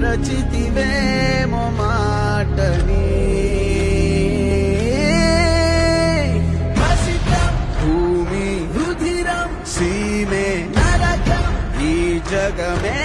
మరచితివేమో మాటని హసితం భూమి రుధిరం సీమే నరకం ఈ జగమే